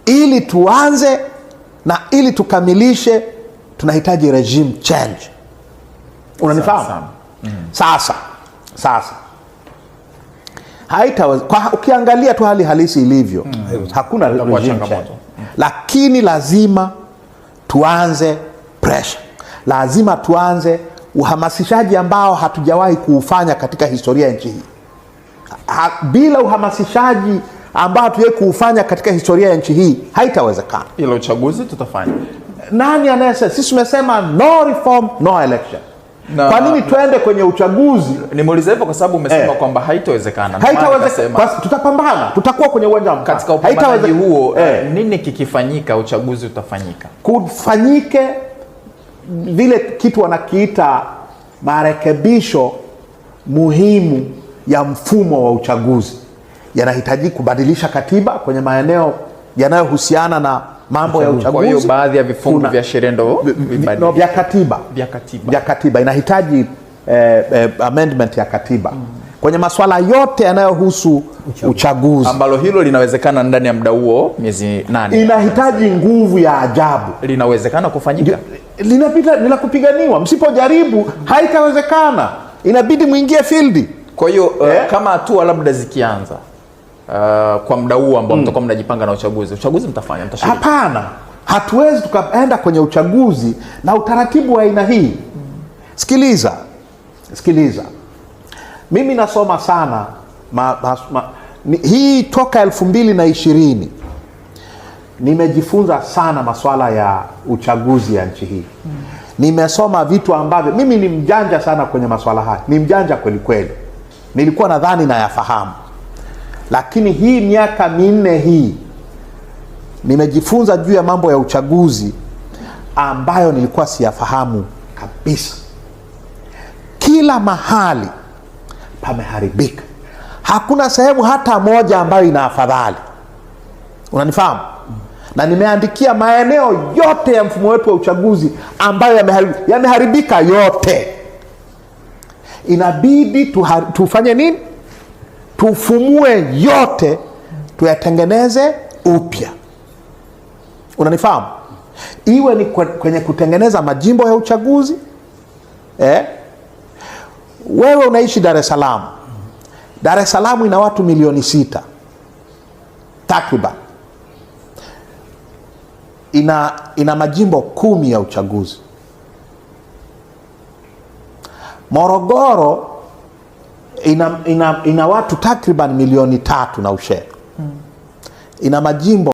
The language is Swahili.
ili tuanze na ili tukamilishe tunahitaji regime change. Unanifahamu? Sasa haitaweza, ukiangalia tu hali halisi ilivyo, hakuna regime change. Lakini lazima tuanze pressure, lazima tuanze uhamasishaji ambao hatujawahi kuufanya katika historia ya nchi hii. Bila uhamasishaji ambao hatujawahi kuufanya katika historia ya nchi hii haitawezekana. Ila uchaguzi tutafanya. Nani anayesema? Sisi tumesema no reform no election. Kwa nini tuende kwenye uchaguzi? Nimuulize hivyo kwa sababu umesema kwamba haitawezekana. Haitawezekana. Tutapambana, tutakuwa kwenye uwanja wa katika upambanaji huo. Nini kikifanyika uchaguzi utafanyika? Kufanyike vile kitu wanakiita marekebisho muhimu ya mfumo wa uchaguzi. Yanahitaji kubadilisha katiba kwenye maeneo yanayohusiana na mambo ya uchaguzi. Kwa hiyo baadhi ya vifungu vya sheria vya katiba inahitaji amendment ya katiba kwenye masuala yote yanayohusu uchaguzi, ambalo hilo linawezekana ndani ya muda huo miezi 8. Inahitaji nguvu ya ajabu. Linawezekana kufanyika, linapita kupiganiwa. Msipojaribu haitawezekana, inabidi muingie field. Kwa hiyo kama hatua labda zikianza kwa muda huu ambao mtakuwa mnajipanga na uchaguzi mtafanya, mtashiriki? Hapana, hatuwezi tukaenda kwenye uchaguzi na utaratibu wa aina hii. Sikiliza, mimi nasoma sana hii toka 2020 nimejifunza sana masuala ya uchaguzi ya nchi hii. Nimesoma vitu ambavyo mimi ni mjanja sana kwenye masuala haya, ni mjanja kweli kweli. Nilikuwa nadhani nayafahamu, lakini hii miaka 4 hii nimejifunza juu ya mambo ya uchaguzi ambayo nilikuwa siyafahamu kabisa. Kila mahali pameharibika, hakuna sehemu hata moja ambayo ina afadhali. Unanifahamu? Na nimeandikia maeneo yote ya mfumo wetu wa uchaguzi ambayo yameharibika yote. Inabidi tufanye nini? Tufumue yote, tuyatengeneze upya. Unanifahamu? Iwe ni kwenye kutengeneza majimbo ya uchaguzi. Wewe unaishi Dar es Salaam. Dar es Salaam ina watu milioni 6 takriban. Ina majimbo 10 ya uchaguzi. Morogoro ina watu takriban milioni 3 na ushe. Ina majimbo